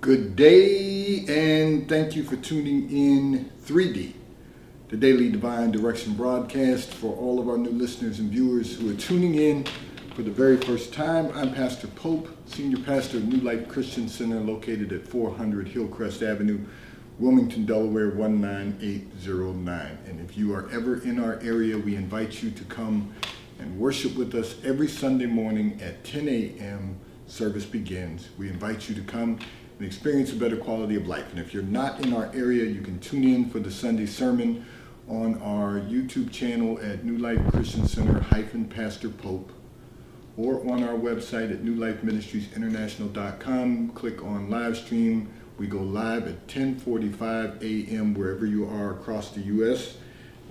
Good day, and thank you for tuning in 3D, the Daily Divine Direction broadcast. For all of our new listeners and viewers who are tuning in for the very first time, I'm Pastor Pope, Senior Pastor of New Life Christian Center located at 400 Hillcrest Avenue, Wilmington, Delaware 19809. And if you are ever in our area, we invite you to come and worship with us every Sunday morning at 10 a.m. Service begins. We invite you to come and experience a better quality of life. And if you're not in our area, you can tune in for the Sunday sermon on our YouTube channel at New Life Christian Center Pastor Pope, or on our website at newlifeministriesinternational.com. Click on live stream. We go live at 10:45 a.m. wherever you are across the U.S.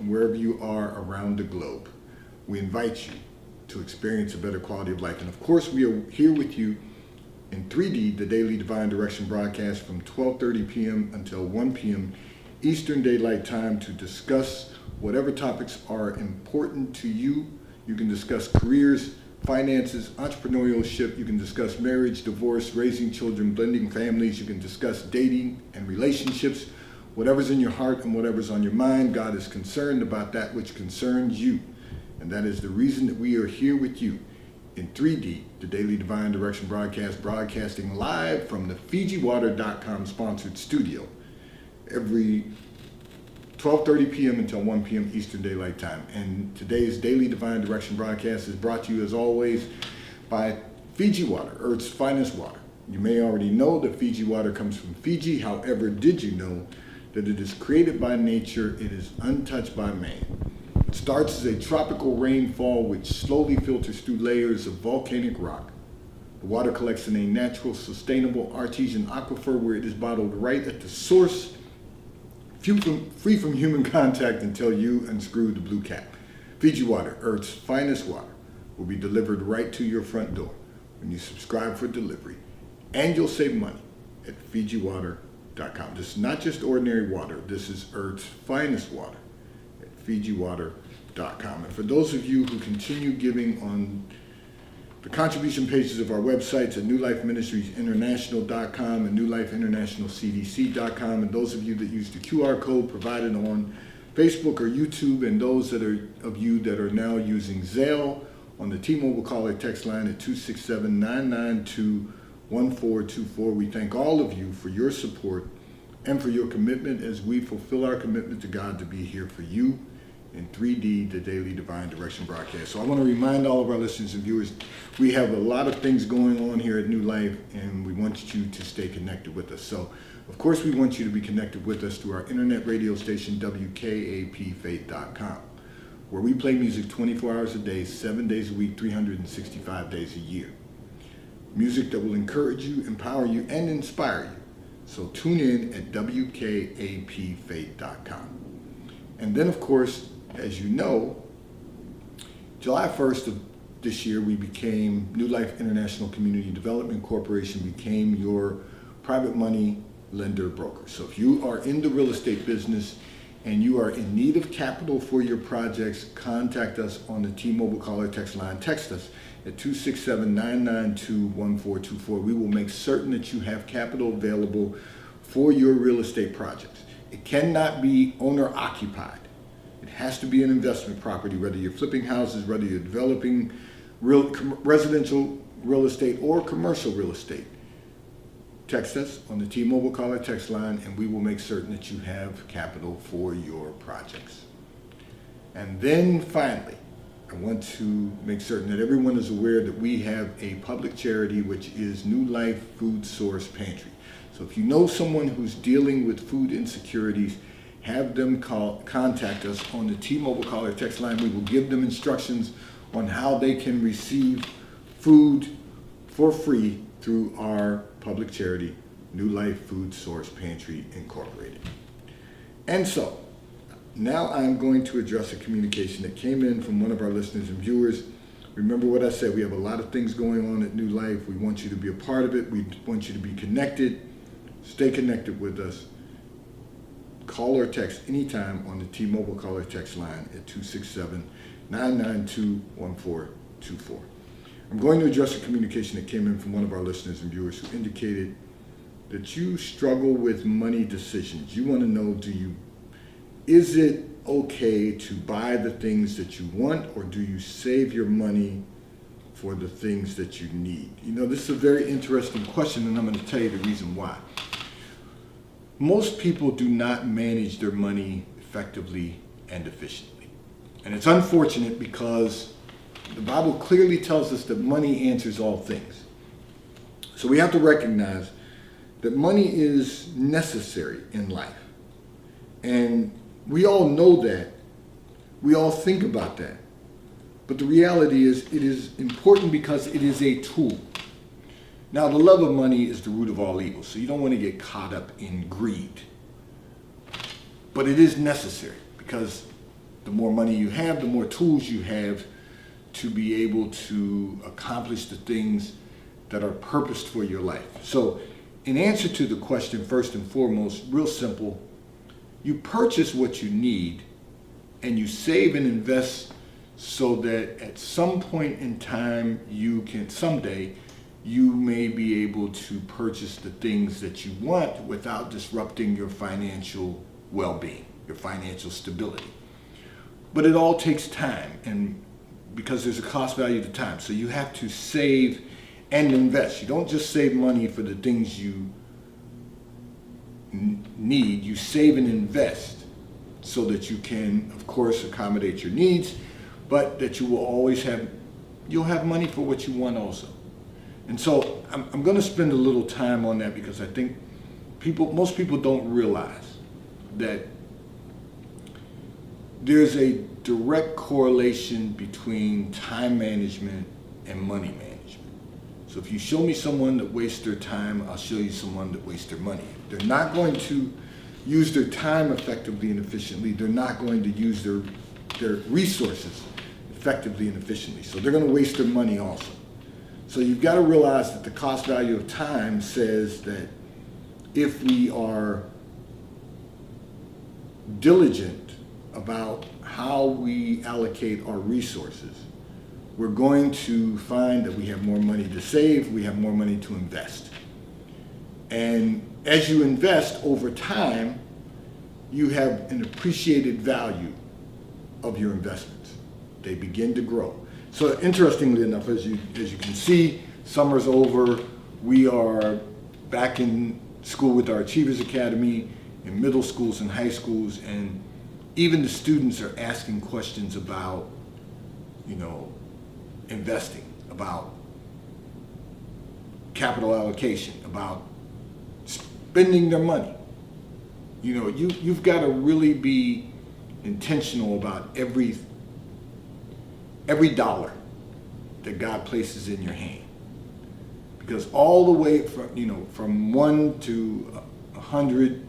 and wherever you are around the globe. We invite you to experience a better quality of life. And of course, we are here with you in 3D, the Daily Divine Direction broadcast from 12:30 p.m. until 1 p.m. Eastern Daylight Time to discuss whatever topics are important to you. You can discuss careers, finances, entrepreneurship. You can discuss marriage, divorce, raising children, blending families. You can discuss dating and relationships. Whatever's in your heart and whatever's on your mind, God is concerned about that which concerns you. And that is the reason that we are here with you in 3D, the Daily Divine Direction broadcast, broadcasting live from the FijiWater.com sponsored studio every 12:30 p.m. until 1 p.m. Eastern Daylight Time. And today's Daily Divine Direction broadcast is brought to you, as always, by Fiji Water, Earth's finest water. You may already know that Fiji water comes from Fiji. However, did you know that it is created by nature? It is untouched by man. It starts as a tropical rainfall which slowly filters through layers of volcanic rock. The water collects in a natural, sustainable, artesian aquifer where it is bottled right at the source, free from human contact until you unscrew the blue cap. Fiji Water, Earth's finest water, will be delivered right to your front door when you subscribe for delivery. And you'll save money at FijiWater.com. This is not just ordinary water. This is Earth's finest water at FijiWater.com. And for those of you who continue giving on the contribution pages of our websites at newlifeministriesinternational.com and newlifeinternationalcdc.com, and those of you that use the QR code provided on Facebook or YouTube, and those of you that are now using Zelle on the T-Mobile caller text line at 267-992-1424, we thank all of you for your support and for your commitment as we fulfill our commitment to God to be here for you in 3D, the Daily Divine Direction broadcast. So I want to remind all of our listeners and viewers, we have a lot of things going on here at New Life, and we want you to stay connected with us. So, of course, we want you to be connected with us through our internet radio station, WKAPfaith.com, where we play music 24 hours a day, 7 days a week, 365 days a year. Music that will encourage you, empower you, and inspire you. So tune in at WKAPfaith.com. And then, of course, as you know, July 1st of this year, we became New Life International Community Development Corporation, became your private money lender broker. So if you are in the real estate business and you are in need of capital for your projects, contact us on the T-Mobile caller text line. Text us at 267-992-1424. We will make certain that you have capital available for your real estate projects. It cannot be owner-occupied. It has to be an investment property, whether you're flipping houses, whether you're developing residential real estate or commercial real estate. Text us on the T-Mobile caller text line, and we will make certain that you have capital for your projects. And then finally, I want to make certain that everyone is aware that we have a public charity, which is New Life Food Source Pantry. So if you know someone who's dealing with food insecurities, have them contact us on the T-Mobile caller text line. We will give them instructions on how they can receive food for free through our public charity, New Life Food Source Pantry Incorporated. And so, now I'm going to address a communication that came in from one of our listeners and viewers. Remember what I said, we have a lot of things going on at New Life. We want you to be a part of it. We want you to be connected. Stay connected with us. Call or text anytime on the T-Mobile caller text line at 267-992-1424. I'm going to address a communication that came in from one of our listeners and viewers who indicated that you struggle with money decisions. You want to know, is it okay to buy the things that you want, or do you save your money for the things that you need? You know, this is a very interesting question, and I'm going to tell you the reason why. Most people do not manage their money effectively and efficiently. And it's unfortunate because the Bible clearly tells us that money answers all things. So we have to recognize that money is necessary in life. And we all know that. We all think about that. But the reality is, it is important because it is a tool. Now, the love of money is the root of all evil, so you don't want to get caught up in greed. But it is necessary because the more money you have, the more tools you have to be able to accomplish the things that are purposed for your life. So, in answer to the question, first and foremost, real simple, you purchase what you need and you save and invest so that at some point in time someday you may be able to purchase the things that you want without disrupting your financial well-being, your financial stability. But it all takes time, and because there's a cost value to time. So you have to save and invest. You don't just save money for the things you need. You save and invest so that you can, of course, accommodate your needs, but that you'll have money for what you want also. And so I'm going to spend a little time on that because I think most people don't realize that there's a direct correlation between time management and money management. So if you show me someone that wastes their time, I'll show you someone that wastes their money. If they're not going to use their time effectively and efficiently, they're not going to use their resources effectively and efficiently. So they're going to waste their money also. So you've got to realize that the cost value of time says that if we are diligent about how we allocate our resources, we're going to find that we have more money to save, we have more money to invest. And as you invest over time, you have an appreciated value of your investments. They begin to grow. So interestingly enough, as you can see, summer's over. We are back in school with our Achievers Academy in middle schools and high schools, and even the students are asking questions about, investing, about capital allocation, about spending their money. You've got to really be intentional about every dollar that God places in your hand, because all the way from 1 to 100,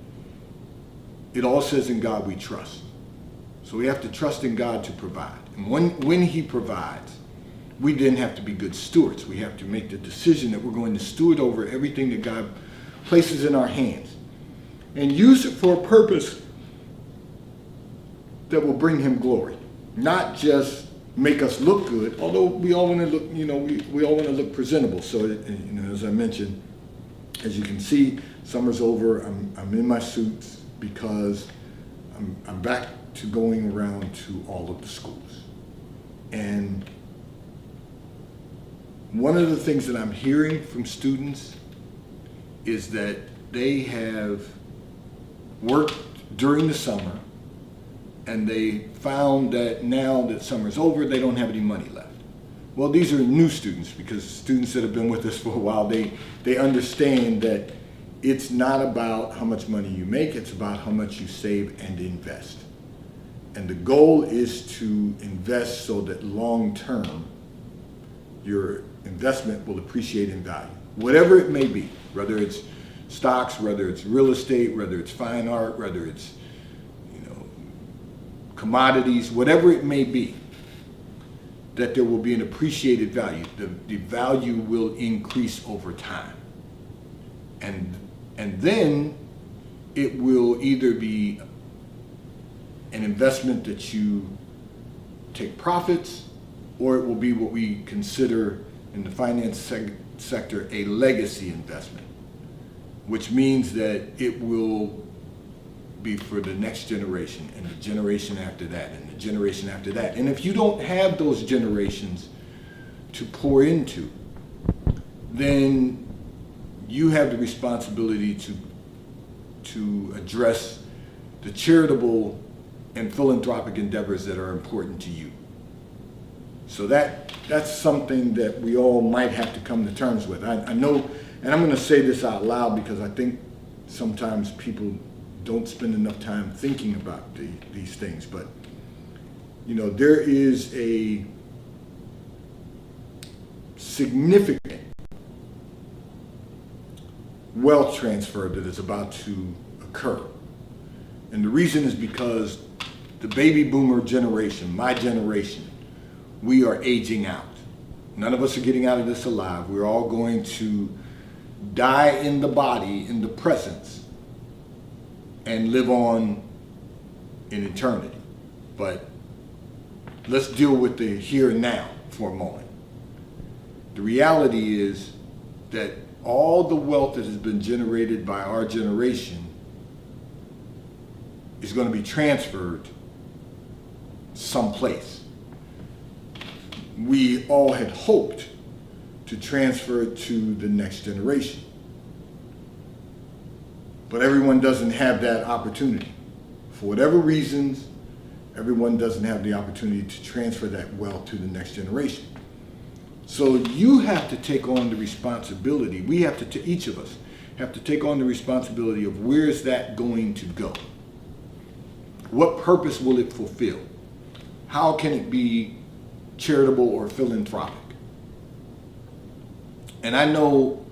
it all says in God we trust. So we have to trust in God to provide, and when He provides, we then have to be good stewards. We have to make the decision that we're going to steward over everything that God places in our hands and use it for a purpose that will bring Him glory, not just make us look good, although we all want to look, we all want to look presentable. So, as I mentioned, as you can see, summer's over. I'm in my suits because I'm back to going around to all of the schools. And one of the things that I'm hearing from students is that they have worked during the summer and they found that now that summer's over, they don't have any money left. Well, these are new students, because students that have been with us for a while, they understand that it's not about how much money you make, it's about how much you save and invest. And the goal is to invest so that long term, your investment will appreciate in value, whatever it may be, whether it's stocks, whether it's real estate, whether it's fine art, whether it's commodities, whatever it may be, that there will be an appreciated value. The value will increase over time. And then it will either be an investment that you take profits, or it will be what we consider in the finance sector a legacy investment. which means that it will be for the next generation and the generation after that and the generation after that. And if you don't have those generations to pour into, then you have the responsibility to address the charitable and philanthropic endeavors that are important to you. So that's something that we all might have to come to terms with. I know, and I'm going to say this out loud because I think sometimes people don't spend enough time thinking about these things, but you know, there is a significant wealth transfer that is about to occur. And the reason is because the baby boomer generation, my generation, we are aging out. None of us are getting out of this alive. We're all going to die in the body, in the presence, and live on in eternity. But let's deal with the here and now for a moment. The reality is that all the wealth that has been generated by our generation is going to be transferred someplace. We all had hoped to transfer it to the next generation. But everyone doesn't have that opportunity. For whatever reasons, everyone doesn't have the opportunity to transfer that wealth to the next generation. So you have to take on the responsibility. We have to, each of us, have to take on the responsibility of where is that going to go? What purpose will it fulfill? How can it be charitable or philanthropic? And I know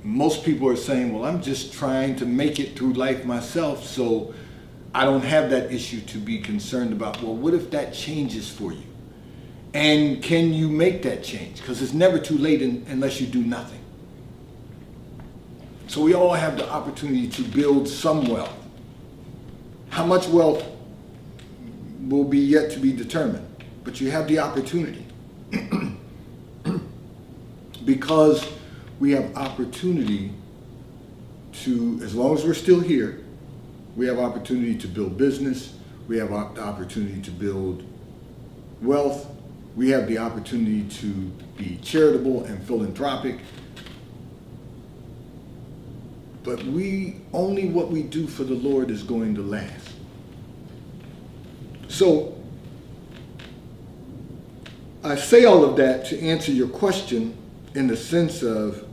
most people are saying, well, I'm just trying to make it through life myself, so I don't have that issue to be concerned about. Well, what if that changes for you? And can you make that change? Because it's never too late unless you do nothing. So we all have the opportunity to build some wealth. How much wealth will be yet to be determined, but you have the opportunity. Because we have opportunity to, as long as we're still here, we have opportunity to build business, we have the opportunity to build wealth, we have the opportunity to be charitable and philanthropic. But only what we do for the Lord is going to last. So I say all of that to answer your question in the sense of,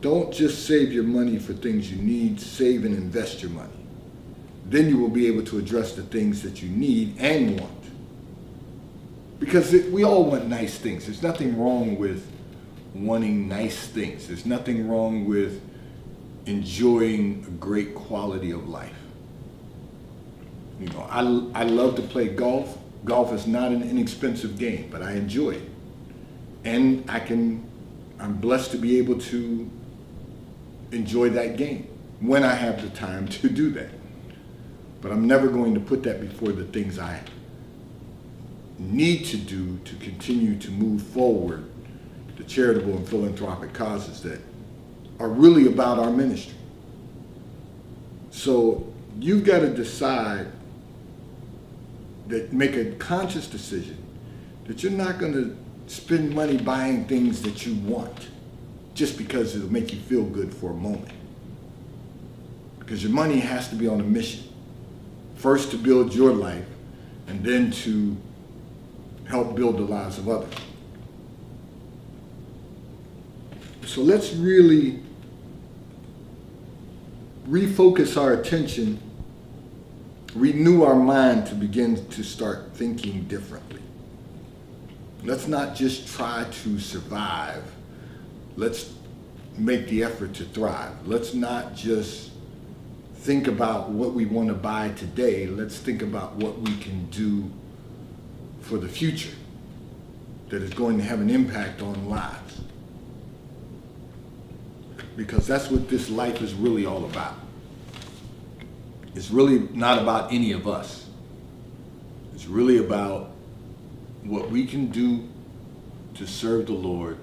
don't just save your money for things you need, save and invest your money. Then you will be able to address the things that you need and want. Because we all want nice things. There's nothing wrong with wanting nice things. There's nothing wrong with enjoying a great quality of life. You know, I love to play golf. Golf is not an inexpensive game, but I enjoy it. And I'm blessed to be able to enjoy that game when I have the time to do that. But I'm never going to put that before the things I need to do to continue to move forward the charitable and philanthropic causes that are really about our ministry. So you've got to decide that, make a conscious decision that you're not going to spend money buying things that you want just because it'll make you feel good for a moment. Because your money has to be on a mission. First to build your life, and then to help build the lives of others. So let's really refocus our attention, renew our mind to begin to start thinking differently. Let's not just try to survive. Let's make the effort to thrive. Let's not just think about what we want to buy today. Let's think about what we can do for the future that is going to have an impact on lives. Because that's what this life is really all about. It's really not about any of us. It's really about what we can do to serve the Lord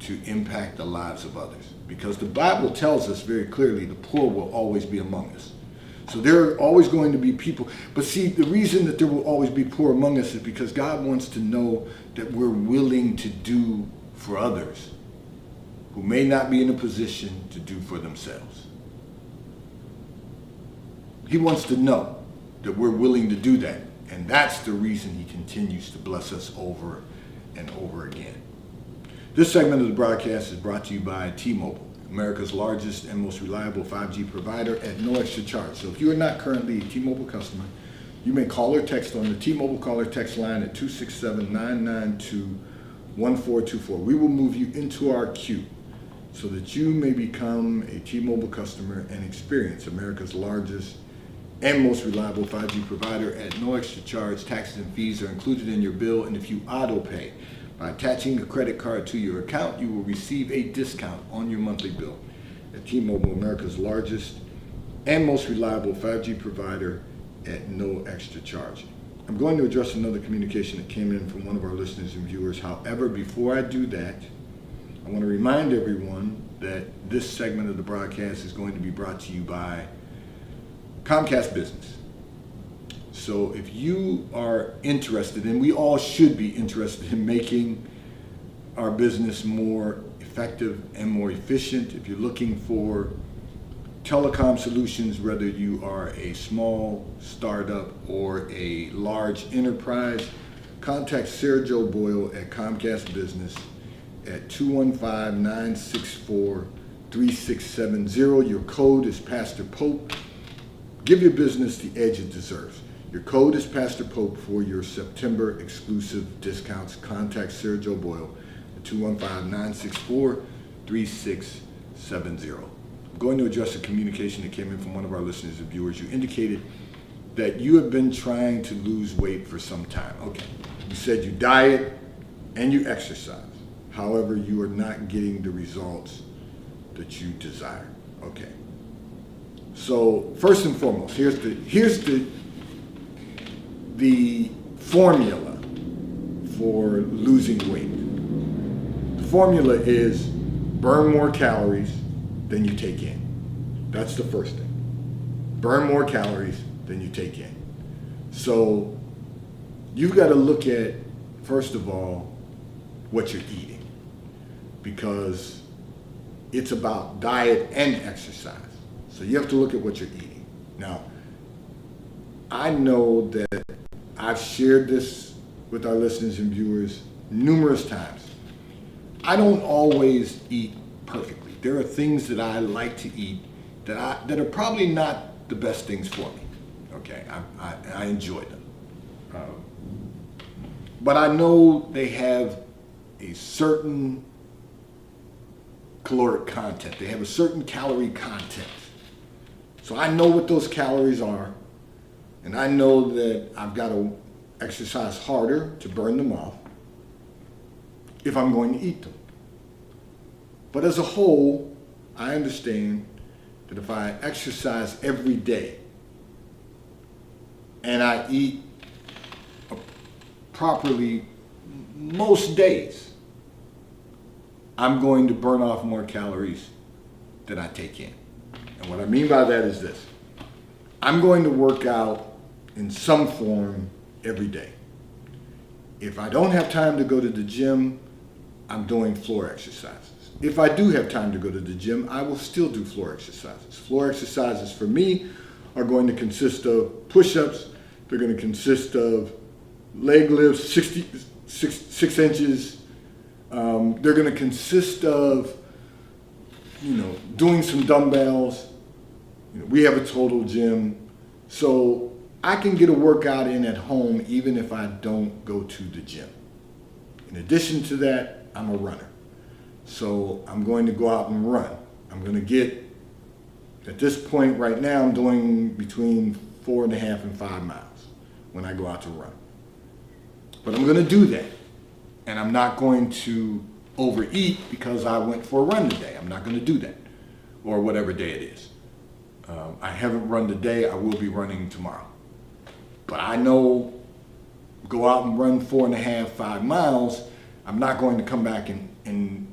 to impact the lives of others. Because the Bible tells us very clearly the poor will always be among us. So there are always going to be people. But see, the reason that there will always be poor among us is because God wants to know that we're willing to do for others who may not be in a position to do for themselves. He wants to know that we're willing to do that. And that's the reason he continues to bless us over and over again. This segment of the broadcast is brought to you by T-Mobile, America's largest and most reliable 5G provider at no extra charge. So if you are not currently a T-Mobile customer, you may call or text on the T-Mobile call or text line at 267-992-1424. We will move you into our queue so that you may become a T-Mobile customer and experience America's largest and most reliable 5G provider at no extra charge. Taxes and fees are included in your bill, and if you auto pay by attaching a credit card to your account, you will receive a discount on your monthly bill. At T-Mobile, America's largest and most reliable 5G provider at no extra charge. I'm going to address another communication that came in from one of our listeners and viewers. However, before I do that, I want to remind everyone that this segment of the broadcast is going to be brought to you by Comcast Business. So if you are interested, and we all should be interested in making our business more effective and more efficient, if you're looking for telecom solutions, whether you are a small startup or a large enterprise, contact Sarah Jo Boyle at Comcast Business at 215-964-3670. Your code is Pastor Pope. Give your business the edge it deserves. Your code is Pastor Pope for your September exclusive discounts. Contact Sarah Jo Boyle at 215-964-3670. I'm going to address a communication that came in from one of our listeners and viewers. You indicated that you have been trying to lose weight for some time. Okay. You said you diet and you exercise. However, you are not getting the results that you desire. Okay. So first and foremost, here's the formula for losing weight. The formula is burn more calories than you take in. That's the first thing. Burn more calories than you take in. So you've got to look at, first of all, what you're eating, because it's about diet and exercise. So you have to look at what you're eating. Now, I know that I've shared this with our listeners and viewers numerous times. I don't always eat perfectly. There are things that I like to eat that are probably not the best things for me. Okay, I enjoy them. But I know they have a certain caloric content. They have a certain calorie content. So I know what those calories are, and I know that I've got to exercise harder to burn them off if I'm going to eat them. But as a whole, I understand that if I exercise every day and I eat properly most days, I'm going to burn off more calories than I take in. And what I mean by that is this. I'm going to work out in some form every day. If I don't have time to go to the gym, I'm doing floor exercises. If I do have time to go to the gym, I will still do floor exercises. Floor exercises for me are going to consist of push-ups. They're going to consist of leg lifts, 6 inches. They're going to consist of, doing some dumbbells. We have a total gym. So I can get a workout in at home even if I don't go to the gym. In addition to that, I'm a runner. So I'm going to go out and run. I'm going to get, at this point right now, I'm doing between 4.5 and 5 miles when I go out to run. But I'm going to do that. And I'm not going to overeat because I went for a run today. I'm not going to do that, or whatever day it is. I haven't run today. I will be running tomorrow. But I know, go out and run 4.5, 5 miles, I'm not going to come back and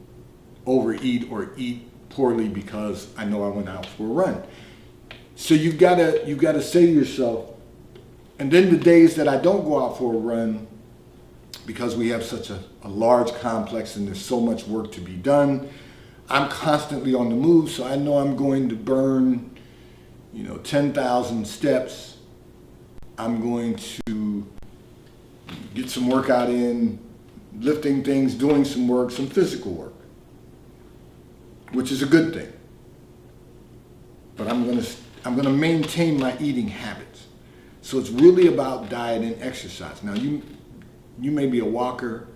overeat or eat poorly because I know I went out for a run. So you've got to say to yourself, and then the days that I don't go out for a run, because we have such a large complex and there's so much work to be done, I'm constantly on the move, so I know I'm going to burn, 10,000 steps. I'm going to get some workout in, lifting things, doing some work, some physical work, which is a good thing. But I'm going to maintain my eating habits. So it's really about diet and exercise. Now you may be a walker,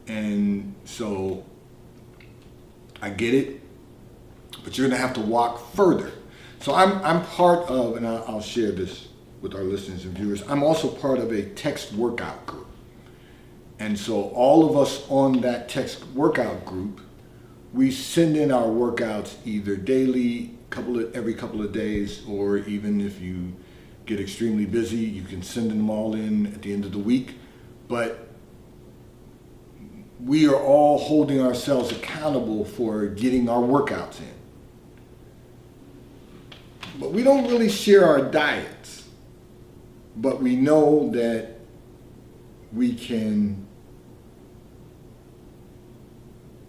and so I get it, but you're going to have to walk further. So I'm part of, and I'll share this with our listeners and viewers, I'm also part of a text workout group. And so all of us on that text workout group, we send in our workouts either daily, every couple of days, or even if you get extremely busy, you can send them all in at the end of the week. But we are all holding ourselves accountable for getting our workouts in. But we don't really share our diets. But we know that we can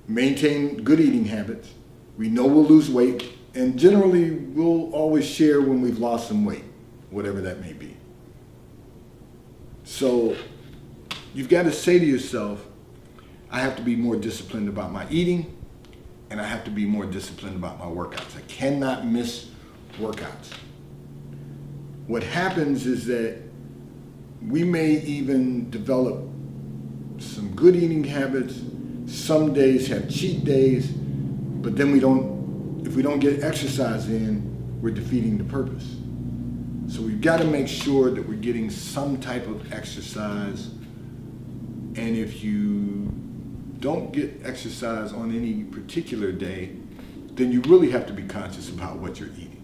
maintain good eating habits. We know we'll lose weight. And generally, we'll always share when we've lost some weight, whatever that may be. So you've got to say to yourself, I have to be more disciplined about my eating, and I have to be more disciplined about my workouts. I cannot miss workouts. What happens is that we may even develop some good eating habits. Some days have cheat days, but then if we don't get exercise in, we're defeating the purpose. So we've got to make sure that we're getting some type of exercise. And if you don't get exercise on any particular day, then you really have to be conscious about what you're eating.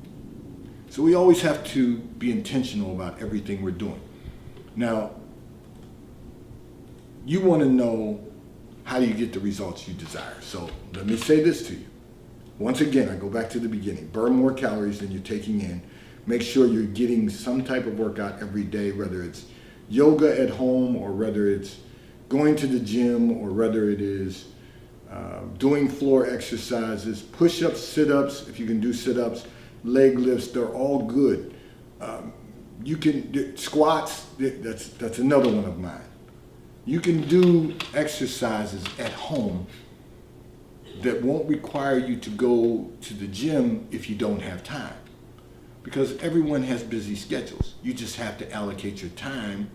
So we always have to be intentional about everything we're doing. Now, you want to know, how do you get the results you desire? So let me say this to you. Once again, I go back to the beginning. Burn more calories than you're taking in. Make sure you're getting some type of workout every day, whether it's yoga at home or whether it's going to the gym or whether it is doing floor exercises, push-ups, sit-ups, if you can do sit-ups, leg lifts, they're all good. You can squats, that's another one of mine. You can do exercises at home that won't require you to go to the gym if you don't have time. Because everyone has busy schedules. You just have to allocate your time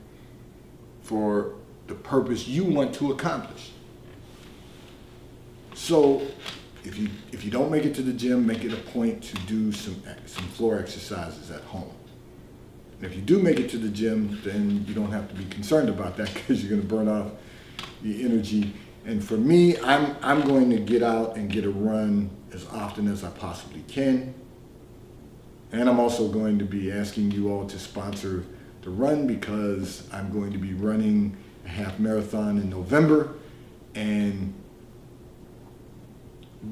for the purpose you want to accomplish. So if you don't make it to the gym, make it a point to do some floor exercises at home. And if you do make it to the gym, then you don't have to be concerned about that because you're going to burn off the energy. And for me, I'm going to get out and get a run as often as I possibly can. And I'm also going to be asking you all to sponsor the run because I'm going to be running a half marathon in November. And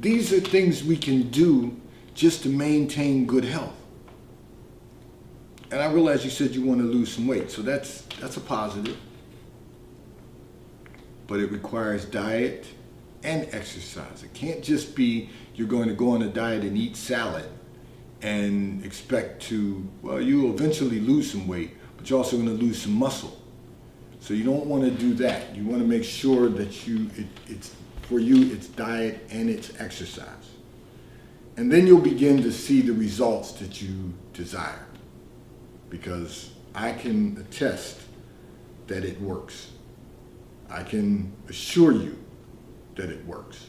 these are things we can do just to maintain good health. And I realize you said you want to lose some weight, so that's a positive. But it requires diet and exercise. It can't just be you're going to go on a diet and eat salad and expect to, well, you'll eventually lose some weight, but you're also going to lose some muscle. So you don't want to do that. You want to make sure that it's for you, it's diet and it's exercise. And then you'll begin to see the results that you desire. Because I can attest that it works. I can assure you that it works.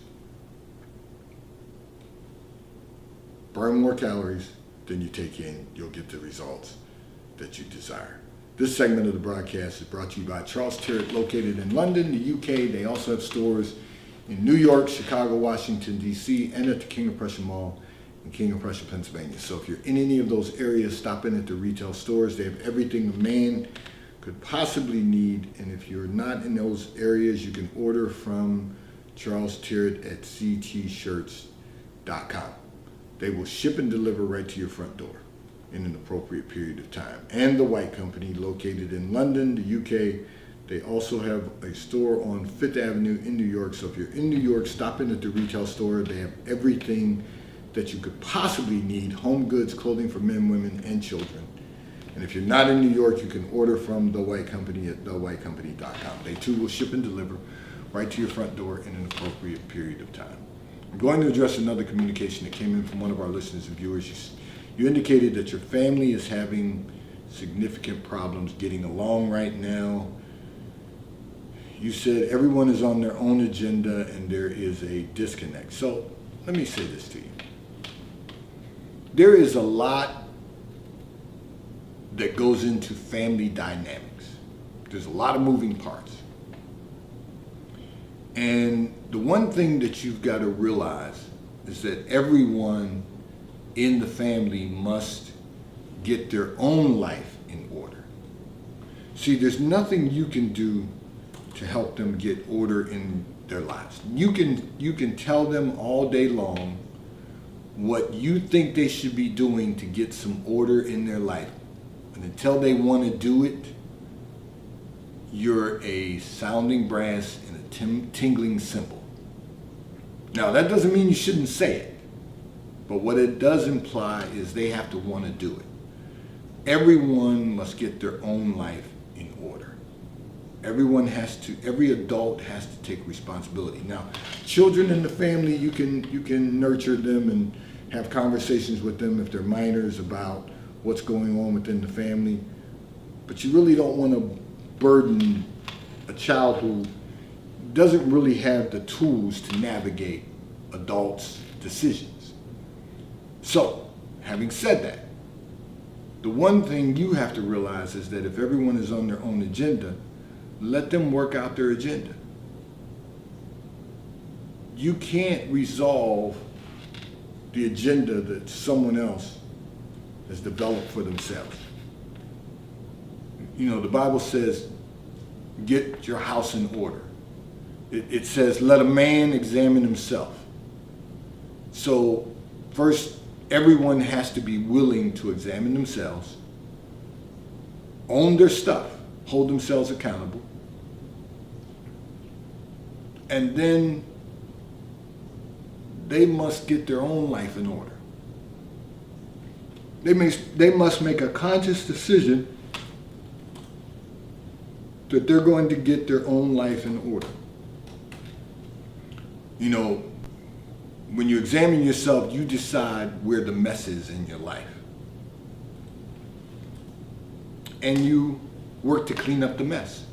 Burn more calories than you take in, you'll get the results that you desire. This segment of the broadcast is brought to you by Charles Tyrwhitt, located in London, the UK. They also have stores in New York, Chicago, Washington, D.C., and at the King of Prussia Mall in King of Prussia, Pennsylvania. So if you're in any of those areas, stop in at the retail stores. They have everything a man could possibly need. And if you're not in those areas, you can order from Charles Tirrett at ctshirts.com. They will ship and deliver right to your front door in an appropriate period of time. And The White Company, located in London, the UK. They also have a store on Fifth Avenue in New York. So if you're in New York, stop in at the retail store. They have everything that you could possibly need: home goods, clothing for men, women, and children. And if you're not in New York, you can order from The White Company at thewhitecompany.com. They too will ship and deliver right to your front door in an appropriate period of time. I'm going to address another communication that came in from one of our listeners and viewers. You indicated that your family is having significant problems getting along right now. You said everyone is on their own agenda and there is a disconnect. So let me say this to you. There is a lot that goes into family dynamics. There's a lot of moving parts. And the one thing that you've got to realize is that everyone in the family must get their own life in order. See, there's nothing you can do to help them get order in their lives. You can tell them all day long what you think they should be doing to get some order in their life. And until they want to do it, you're a sounding brass and a tingling cymbal. Now, that doesn't mean you shouldn't say it, but what it does imply is they have to want to do it. Everyone must get their own life in order. Every adult has to take responsibility. Now, children in the family, you can nurture them and have conversations with them if they're minors about what's going on within the family, but you really don't want to burden a child who doesn't really have the tools to navigate adults' decisions. So, having said that, the one thing you have to realize is that if everyone is on their own agenda, let them work out their agenda. You can't resolve the agenda that someone else has developed for themselves. You know, the Bible says, get your house in order. It says, let a man examine himself. So first, everyone has to be willing to examine themselves, own their stuff, hold themselves accountable, and then they must get their own life in order. They must make a conscious decision that they're going to get their own life in order. You know, when you examine yourself, you decide where the mess is in your life. And you work to clean up the mess,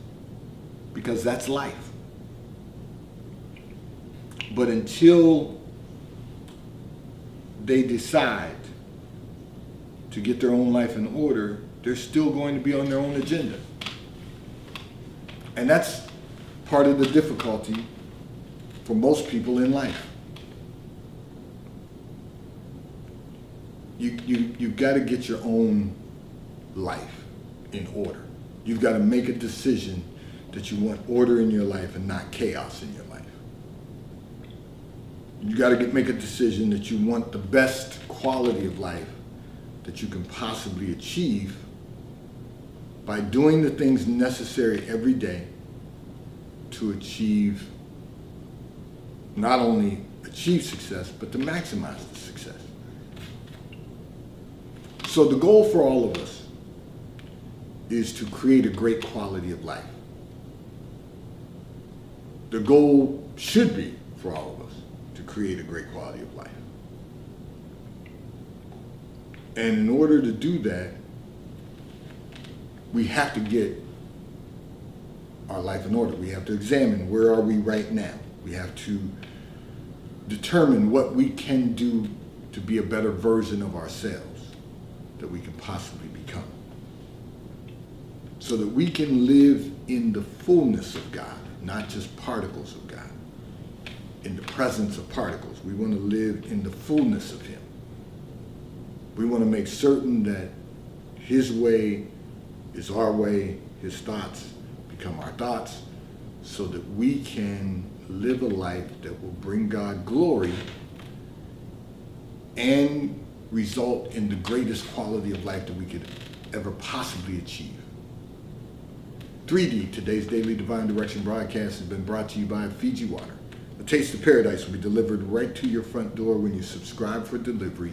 because that's life. But until they decide to get their own life in order, they're still going to be on their own agenda. And that's part of the difficulty for most people in life. You've got to get your own life in order. You've got to make a decision that you want order in your life and not chaos in your life. You got to make a decision that you want the best quality of life that you can possibly achieve by doing the things necessary every day to achieve, not only achieve success, but to maximize the success. So the goal for all of us is to create a great quality of life. The goal should be for all of us to create a great quality of life. And in order to do that, we have to get our life in order. We have to examine where are we right now. We have to determine what we can do to be a better version of ourselves that we can possibly become, so that we can live in the fullness of God, not just particles of God. In the presence of particles, we want to live in the fullness of Him. We want to make certain that His way is our way, His thoughts become our thoughts, so that we can live a life that will bring God glory and result in the greatest quality of life that we could ever possibly achieve. 3D, today's Daily Divine Direction broadcast, has been brought to you by Fiji Water. A taste of paradise will be delivered right to your front door when you subscribe for delivery,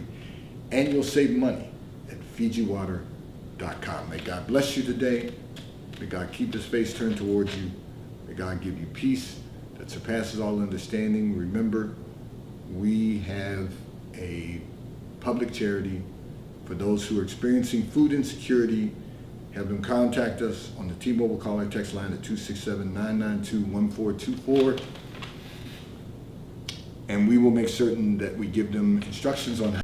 and you'll save money at FijiWater.com. May God bless you today. May God keep his face turned towards you. May God give you peace that surpasses all understanding. Remember, we have a public charity for those who are experiencing food insecurity. Have them contact us on the T-Mobile call or text line at 267-992-1424. And we will make certain that we give them instructions on